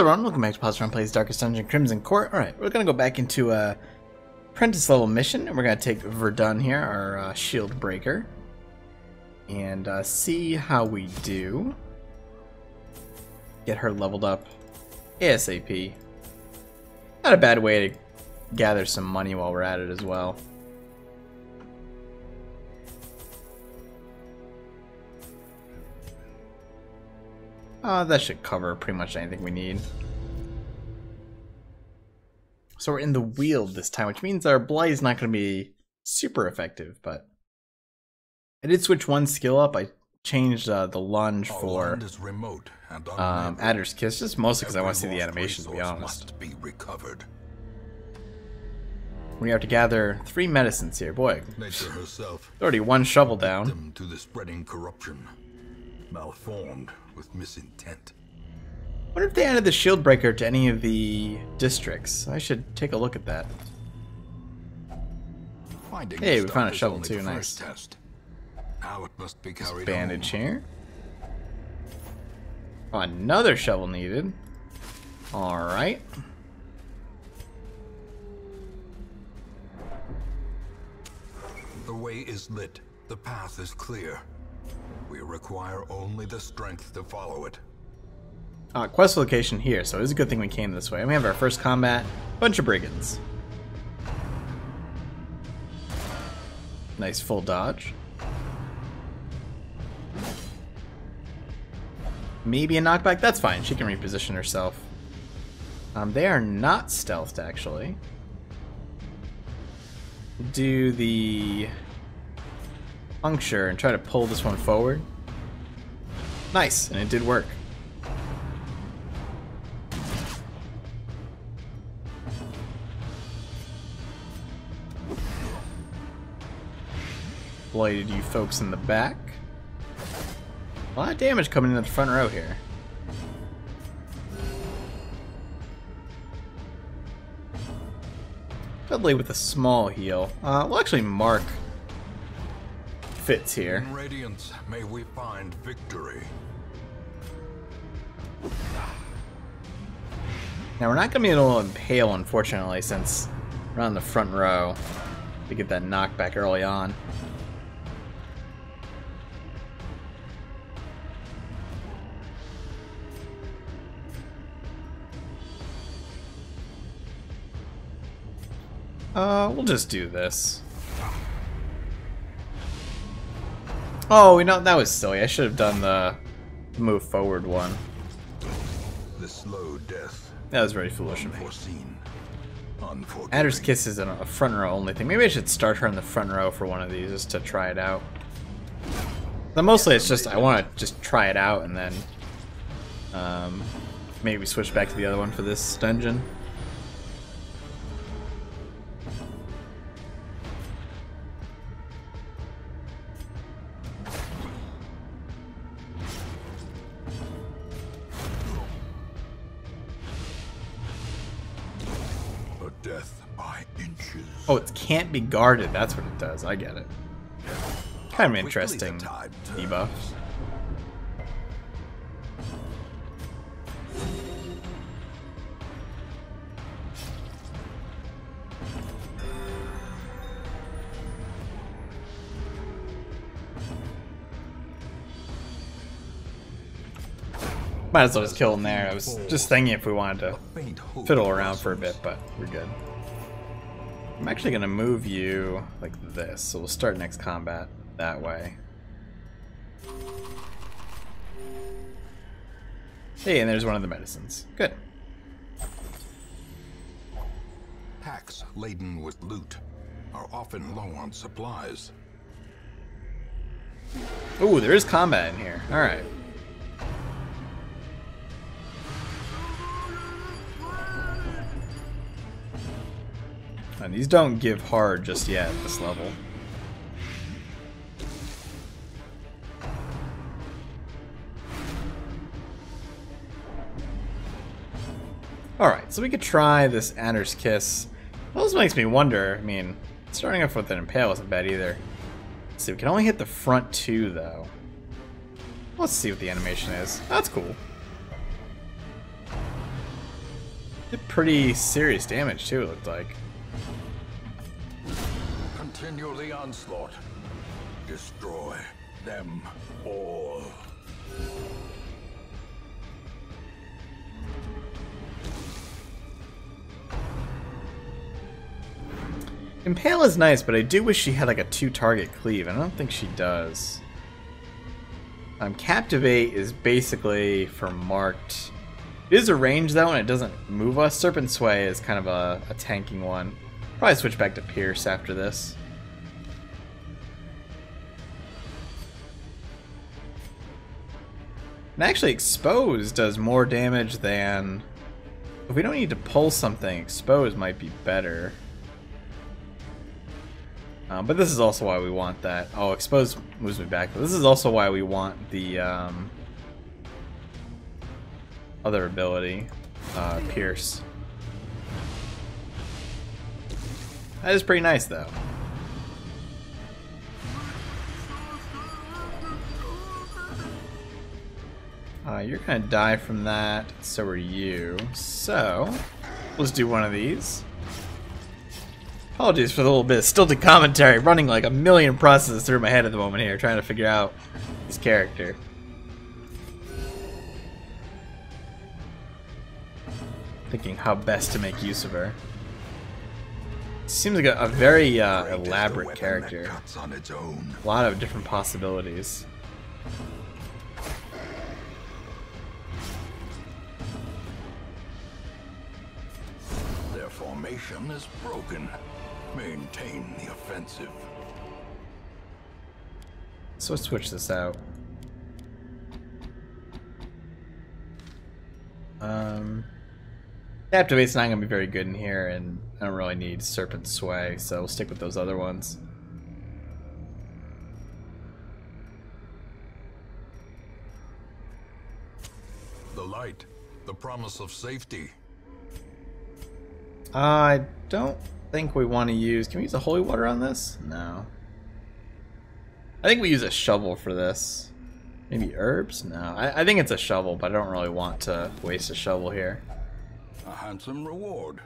everyone, welcome back to Positron Plays Darkest Dungeon Crimson Court. Alright, we're gonna go back into a apprentice level mission, and we're gonna take Verdun here, our shield breaker, and see how we do. Get her leveled up ASAP. Not a bad way to gather some money while we're at it as well. That should cover pretty much anything we need. So we're in the Weald this time, which means our Blight is not going to be super effective, but I did switch one skill up. I changed the lunge for Adder's Kiss, just mostly because I want to see the animation, to be honest. We have to gather 3 medicines here. Boy, already one shovel down. To the spreading corruption, malformed with misintent. I wonder if they added the shield breaker to any of the districts. I should take a look at that. Hey, we found a shovel too. Nice. Now it must be carried bandage here. Oh, another shovel needed. Alright. The way is lit. The path is clear. We require only the strength to follow it. Quest location here, so it's a good thing we came this way. And we have our first combat. Bunch of brigands. Nice full dodge. Maybe a knockback? That's fine. She can reposition herself. They are not stealthed, actually. Do the puncture and try to pull this one forward. Nice, and it did work. Blighted you folks in the back. A lot of damage coming into the front row here. Dudley with a small heal. We'll actually mark fits here. In Radiance, may we find victory. Now we're not going to be able to impale, unfortunately, since we're on the front row to get that knockback early on. We'll just do this. Oh, you know, that was silly. I should have done the move forward one. The slow death. That was very foolish of me. Adder's Kiss is a front row only thing. Maybe I should start her in the front row for one of these just to try it out. But mostly it's just I want to just try it out and then maybe switch back to the other one for this dungeon. Death by inches. Oh, it can't be guarded. That's what it does. I get it. Kind of interesting debuff. Might as well just kill him there. I was just thinking if we wanted to fiddle around for a bit, but we're good. I'm actually going to move you like this, so we'll start next combat that way. Hey, and there's one of the medicines. Good. Packs laden with loot are often low on supplies. Ooh, there is combat in here. Alright. And these don't give hard just yet at this level. Alright, so we could try this Adder's Kiss. Well, this makes me wonder, I mean, starting off with an Impale isn't bad either. Let's see, we can only hit the front 2 though. Let's see what the animation is. That's cool. Did pretty serious damage too, it looked like. Continue the onslaught. Destroy them all. Impale is nice, but I do wish she had like a 2-target cleave. I don't think she does. Captivate is basically for marked. It is a range though, and it doesn't move us. Serpent Sway is kind of a tanking one. Probably switch back to Pierce after this. And actually, Expose does more damage than... If we don't need to pull something, Expose might be better. But this is also why we want that. Oh, Expose moves me back. But this is also why we want the other ability, Pierce. That is pretty nice, though. You're gonna die from that. So are you. So let's do one of these. Apologies for the little bit of stilted commentary, running like a million processes through my head at the moment here, trying to figure out this character. Thinking how best to make use of her. Seems like a very elaborate character. A lot of different possibilities. Their formation is broken. Maintain the offensive. So let's switch this out. Captivate's not going to be very good in here, and I don't really need Serpent Sway, so we'll stick with those other ones. The light, the promise of safety. I don't think we want to use... Can we use a holy water on this? No. I think we use a shovel for this. Maybe herbs? No. I think it's a shovel, but I don't really want to waste a shovel here. A handsome reward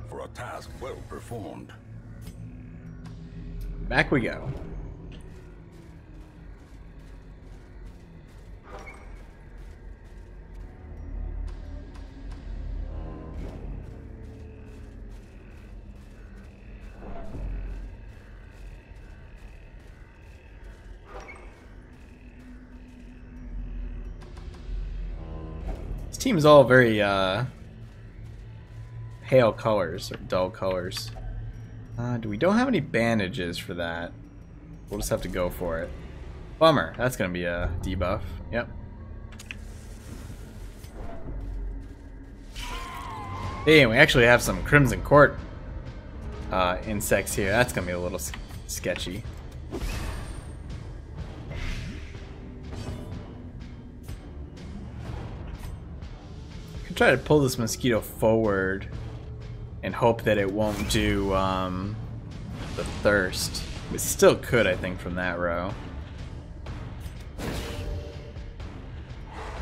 for a task well performed. Back we go. This team is all very pale colors or dull colors. We don't have any bandages for that. We'll just have to go for it. Bummer. That's gonna be a debuff. Yep. Damn, we actually have some Crimson Court insects here. That's gonna be a little sketchy. Could try to pull this mosquito forward and hope that it won't do the thirst. It still could, I think, from that row.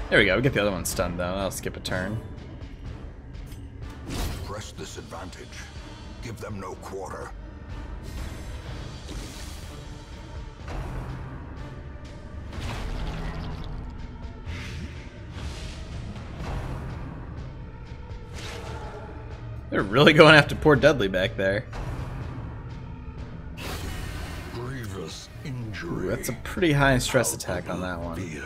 There we go. We get the other one stunned, though. That'll skip a turn. Press this advantage. Give them no quarter. They're really going after poor Dudley back there. Grievous injury. Ooh, that's a pretty high stress attack on that one. Fear.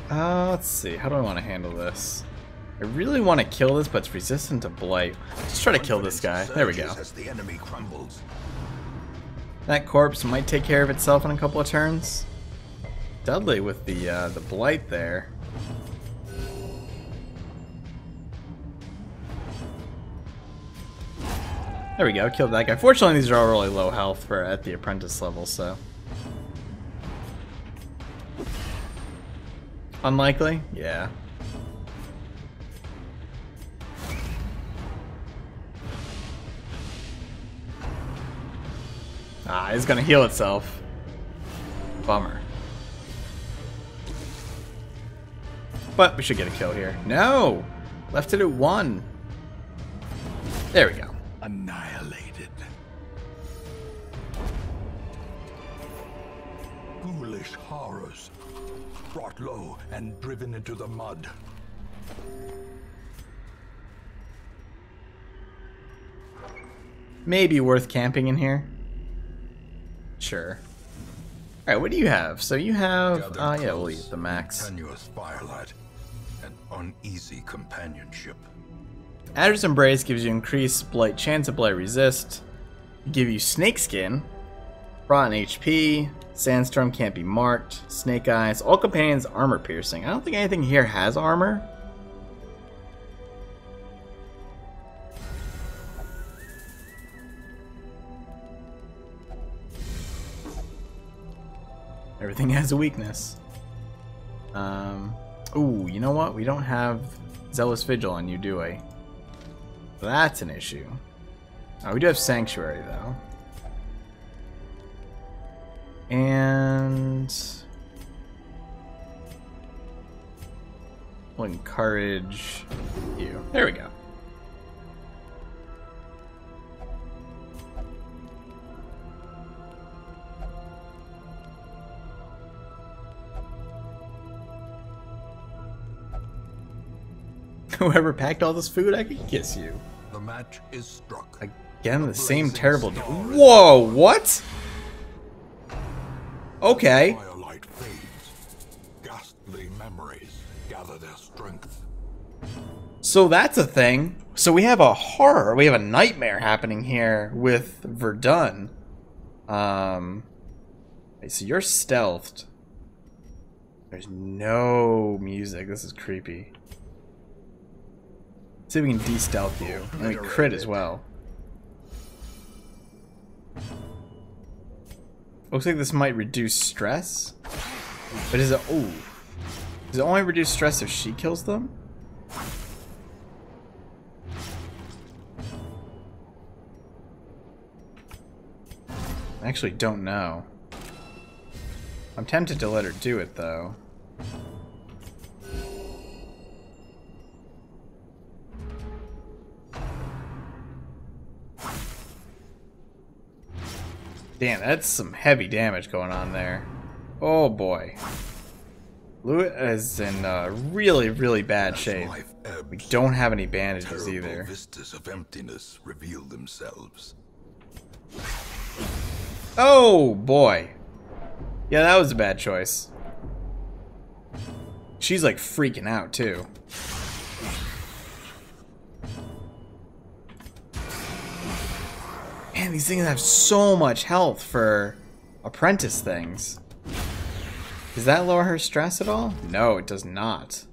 Let's see. How do I want to handle this? I really want to kill this, but it's resistant to blight. Let's try to kill this guy. There we go. As the enemy crumbles. That corpse might take care of itself in a couple of turns. Dudley with the blight there. There we go, killed that guy. Fortunately, these are all really low health for at the apprentice level, so unlikely, yeah. Ah, it's gonna heal itself. Bummer. But we should get a kill here. No! Left it at 1. There we go. Annihilated. Foolish horrors. Brought low and driven into the mud. Maybe worth camping in here. Sure. Alright, what do you have? So you have... yeah, we'll eat the max. Tenuous firelight and uneasy companionship. Adder's Embrace gives you increased blight chance of blight resist. Give you snake skin. Rotten HP. Sandstorm can't be marked. Snake Eyes. All companions armor piercing. I don't think anything here has armor. Everything has a weakness. Ooh, you know what? We don't have Zealous Vigil on you, do we? That's an issue. Oh, we do have Sanctuary, though. And... we'll encourage you. There we go. Whoever packed all this food, I could kiss you. The match is struck. Again, the same terrible... Whoa, what? Okay. Firelight fades. Ghastly memories gather their strength. So that's a thing. So we have a horror, we have a nightmare happening here with Verdun. So you're stealthed. There's no music. This is creepy. See if we can de-stealth you. And we crit as well. Looks like this might reduce stress. But is it... ooh. Does it only reduce stress if she kills them? I actually don't know. I'm tempted to let her do it, though. Damn, that's some heavy damage going on there. Oh boy. Louis is in really, really bad shape. We don't have any bandages either. Vistas of emptiness reveal themselves. Oh boy. Yeah, that was a bad choice. She's like freaking out too. Man, these things have so much health for apprentice things. Does that lower her stress at all? No, it does not.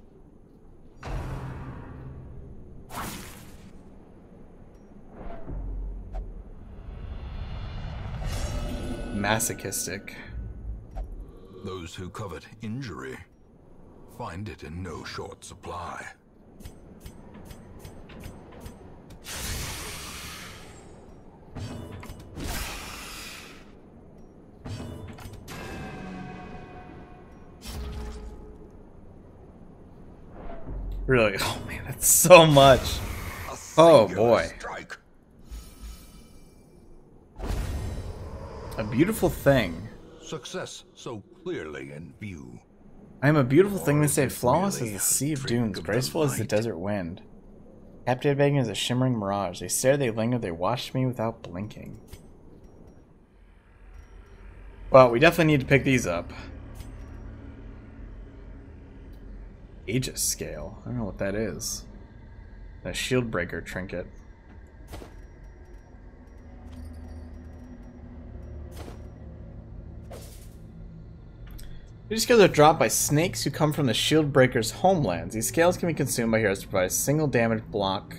Masochistic. Those who covet injury find it in no short supply. Really? Oh man, that's so much. Oh boy. Strike. A beautiful thing. Success so clearly in view. I am a beautiful thing they say, flawless as the sea of dunes, graceful as the desert wind. Captivating as a shimmering mirage. They stare, they linger, they watch me without blinking. Well, we definitely need to pick these up. Aegis scale. I don't know what that is. A shield breaker trinket. These scales are dropped by snakes who come from the shield breaker's homelands. These scales can be consumed by heroes to provide a single damage block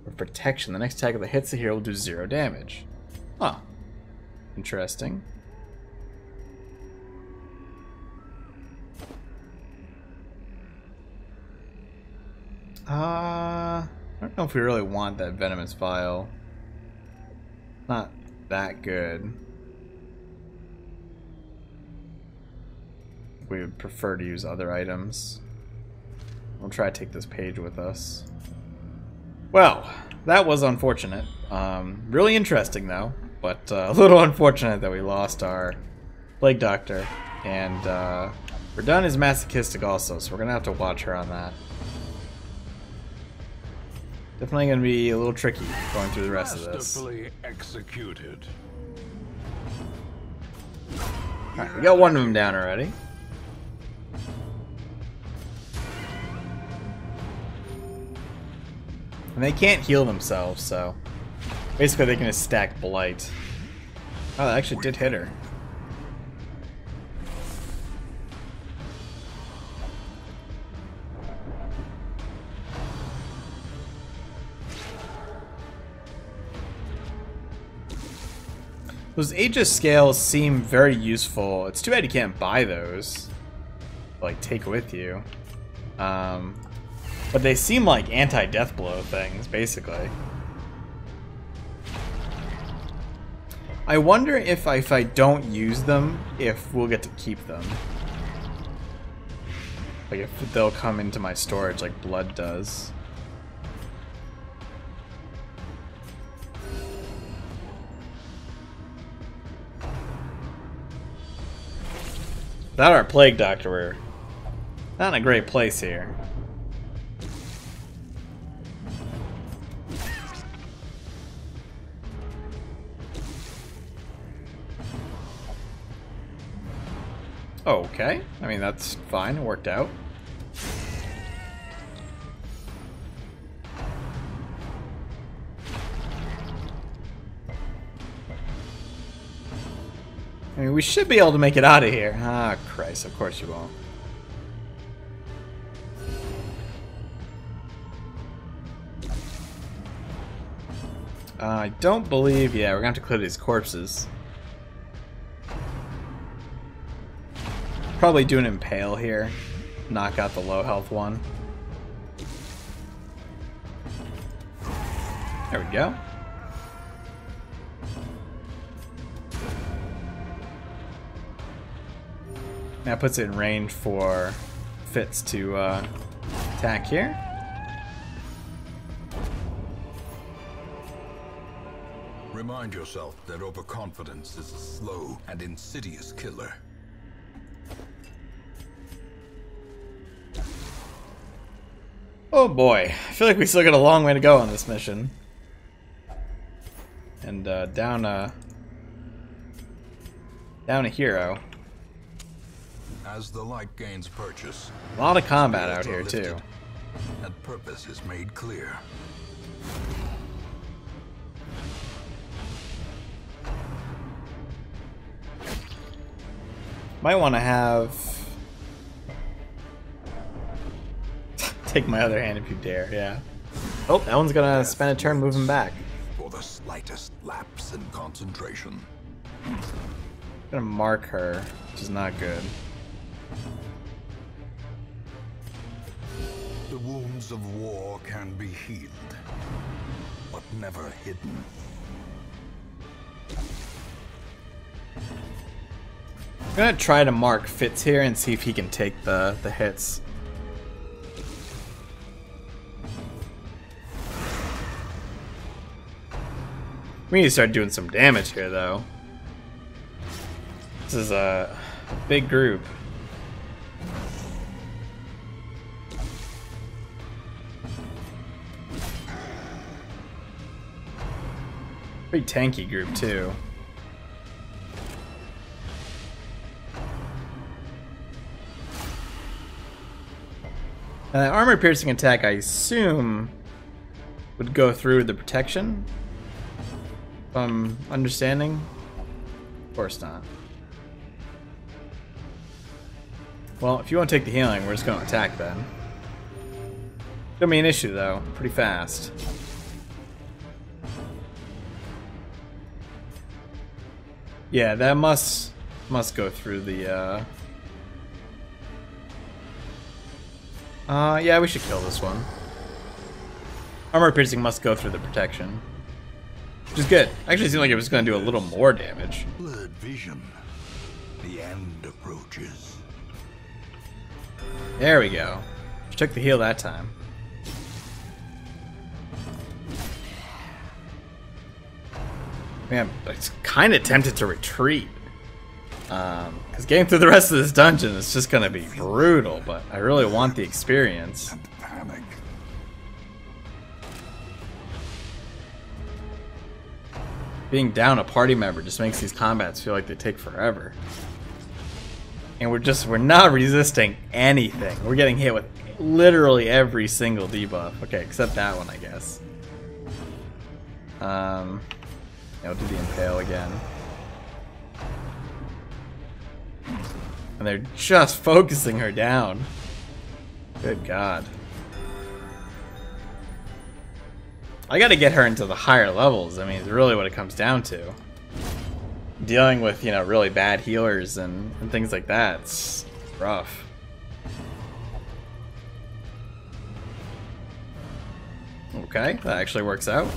of protection. The next attack that hits the hero will do 0 damage. Huh. Interesting. I don't know if we really want that venomous vial. Not that good. We would prefer to use other items. We'll try to take this page with us. Well, that was unfortunate. Really interesting though, but a little unfortunate that we lost our Plague Doctor. And Verdun is masochistic also, so we're gonna have to watch her on that. Definitely gonna be a little tricky going through the rest of this. Masterfully executed. Alright, we got one of them down already. And they can't heal themselves, so basically they can just stack Blight. Oh, that actually did hit her. Those Aegis scales seem very useful. It's too bad you can't buy those, like take with you. But they seem like anti-death blow things, basically. I wonder if I don't use them, if we'll get to keep them. Like if they'll come into my storage like blood does. Without our Plague Doctor, we're not in a great place here. Okay, I mean that's fine, it worked out. I mean, we should be able to make it out of here. Ah, Christ, of course you won't. I don't believe... Yeah, we're going to have to clear these corpses. Probably do an impale here. Knock out the low health one. There we go. That puts it in range for Fitz to attack here. Remind yourself that overconfidence is a slow and insidious killer. Oh boy, I feel like we still got a long way to go on this mission. And down a hero. As the light gains purchase, A lot of combat out here too. and purpose is made clear. Might want to have... Take my other hand if you dare, yeah. Oh, that one's gonna spend a turn moving back. For the slightest lapse in concentration. I'm gonna mark her, which is not good. The wounds of war can be healed, but never hidden. I'm gonna try to mark Fitz here and see if he can take the hits. We need to start doing some damage here, though. This is a big group. Pretty tanky group, too. Armor-piercing attack, I assume, would go through the protection. If I'm understanding. Of course not. Well, if you want to take the healing, we're just going to attack then. Gonna be an issue, though. Pretty fast. Yeah, that must go through the, yeah, we should kill this one. Armor piercing must go through the protection. Which is good. Actually, it seemed like it was going to do a little more damage. Blurred vision. The end approaches. There we go. took the heal that time. Man, I'm kind of tempted to retreat. Because getting through the rest of this dungeon is just going to be brutal, but I really want the experience. And panic. Being down a party member just makes these combats feel like they take forever. And we're not resisting anything. We're getting hit with literally every single debuff. Okay, except that one, I guess. Yeah, we'll do the impale again. And they're just focusing her down. Good God. I gotta get her into the higher levels. I mean, it's really what it comes down to. Dealing with, you know, really bad healers and things like that, it's rough. Okay, that actually works out.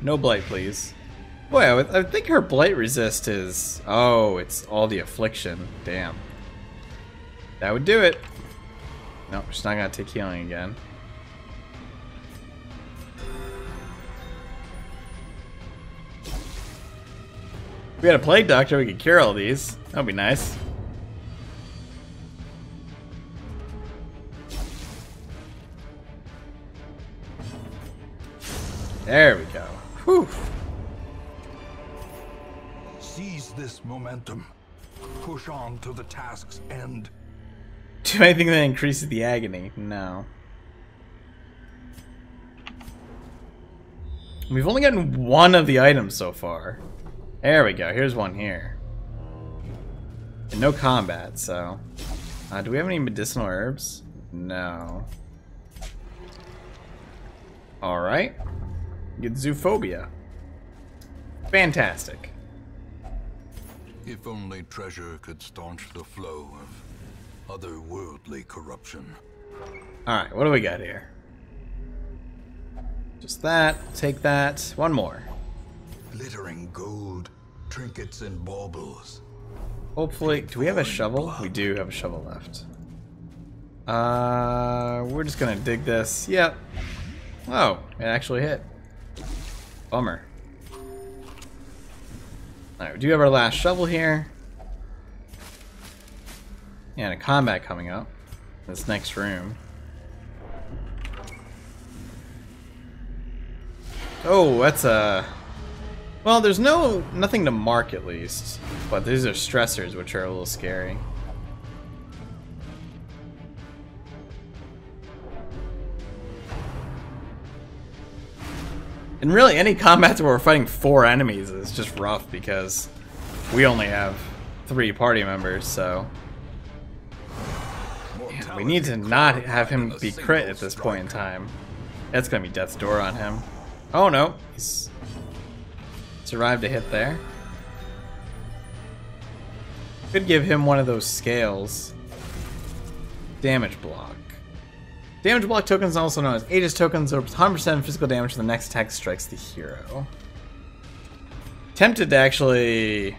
No blight, please. Boy, I think her blight resist is... Oh, it's all the affliction. Damn. That would do it. Nope, she's not gonna take healing again. If we had a plague doctor, we could cure all these. That'd be nice. There we go. Whew. Seize this momentum. Push on to the task's end. Do anything that increases the agony? No. We've only gotten one of the items so far. There we go. Here's one here. And no combat, so... do we have any medicinal herbs? No. Alright. Get zoophobia. Fantastic. If only treasure could staunch the flow of otherworldly corruption. Alright, what do we got here? Just that. Take that. One more. Glittering gold, trinkets and baubles. Hopefully, do we have a shovel? We do have a shovel left. We're just gonna dig this. Yep. Oh, it actually hit. Bummer. Alright, we do have our last shovel here. Yeah, and a combat coming up. This next room. Oh, that's a... Well, there's nothing to mark at least. But these are stressors, which are a little scary. And really, any combats where we're fighting 4 enemies is just rough because we only have 3 party members, so... Yeah, we need to not have him be crit at this point in time. That's gonna be death's door on him. Oh no, he's survived a hit there. Could give him one of those scales. Damage block. Damage block tokens, also known as Aegis tokens, are 100% physical damage to the next attack strikes the hero. Tempted to actually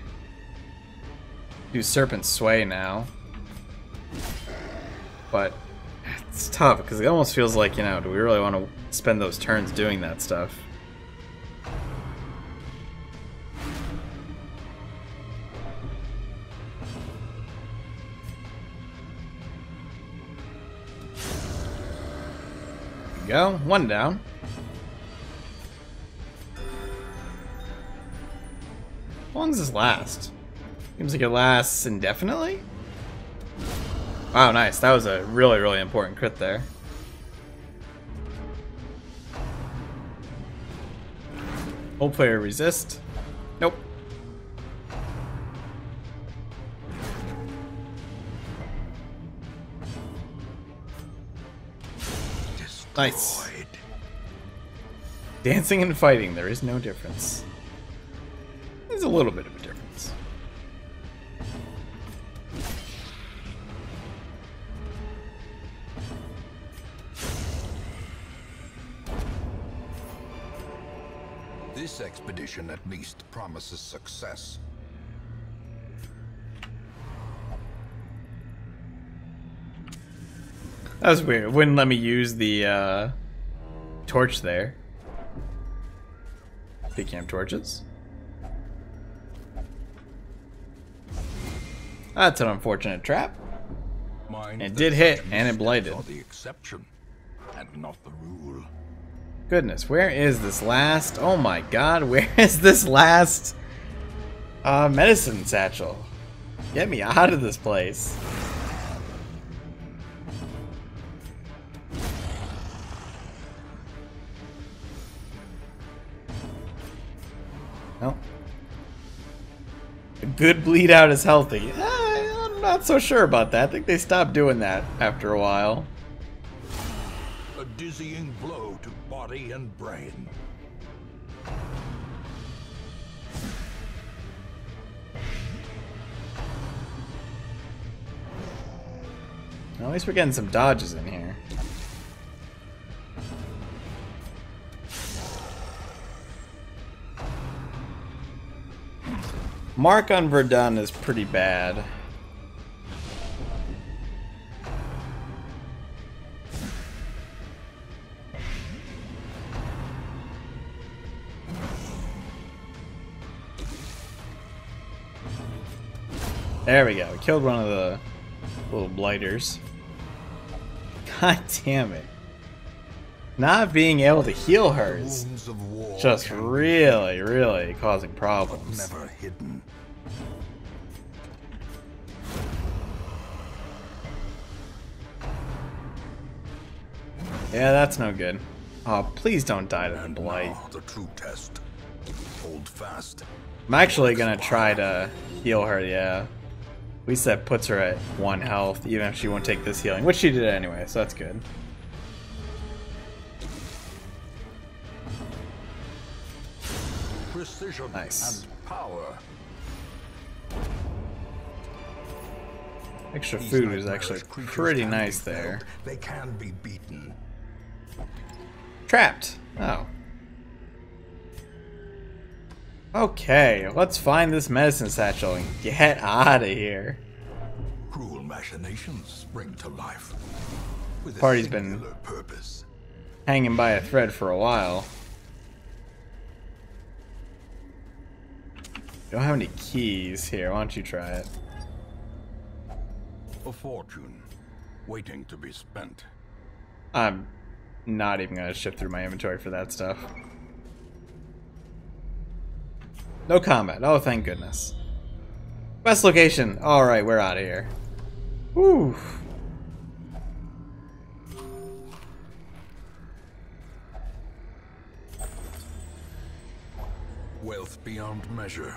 do Serpent Sway now. But it's tough because it almost feels like, you know, do we really want to spend those turns doing that stuff? Go. One down. How long does this last? Seems like it lasts indefinitely? Wow, nice. That was a really, really important crit there. Hopefully I resist. Nope. Nice. Dancing and fighting, there is no difference. There's a little bit of a difference. This expedition at least promises success. That was weird. It wouldn't let me use the torch there. Picking up torches. That's an unfortunate trap. It did hit, and it blighted. The exception, and not the rule. Goodness, where is this last? Oh my God, where is this last medicine satchel? Get me out of this place. Well, a good bleed out is healthy. I'm not so sure about that. I think they stopped doing that after a while. A dizzying blow to body and brain. Well, at least we're getting some dodges in here. Mark on Verdun is pretty bad. There we go. We killed one of the little blighters. God damn it. Not being able to heal her is just really causing problems. Never hidden. Yeah, that's no good. Oh, please don't die to the blight. Now the true test. Hold fast. I'm actually gonna try to heal her, yeah. At least that puts her at 1 health, even if she won't take this healing, which she did anyway, so that's good. Precision Nice. and power. Extra These food is nightmarish actually creatures pretty can be nice there. felled. They can be beaten. Trapped. Oh. Okay, let's find this medicine satchel and get out of here. Cruel machinations spring to life. With Party's a been singular purpose. hanging by a thread for a while. Don't have any keys here. Why don't you try it? A fortune waiting to be spent. I'm not even gonna shift through my inventory for that stuff. No combat. Oh, thank goodness. Best location. Alright, we're out of here. Whew. Wealth beyond measure.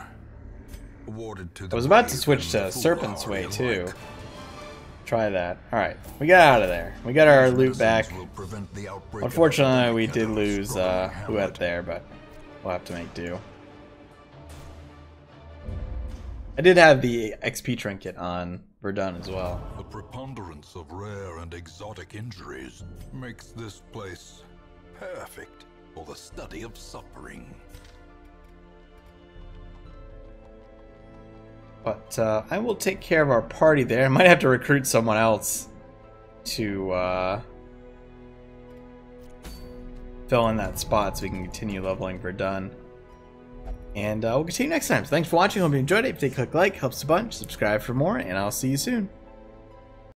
Awarded to the I was about to brave switch and to the Serpent's Way, foolhardy too. alike. Try that. Alright, we got out of there. We got our These loot back. medicines will prevent the outbreak of Unfortunately, we epidemic did in our lose struggling Huet hamlet. there, but we'll have to make do. I did have the XP trinket on Verdun as well. The preponderance of rare and exotic injuries makes this place perfect for the study of suffering. But I will take care of our party there. I might have to recruit someone else to fill in that spot so we can continue leveling Verdun. And we'll continue next time. So thanks for watching. Hope you enjoyed it. If you click like, helps a bunch. Subscribe for more, and I'll see you soon.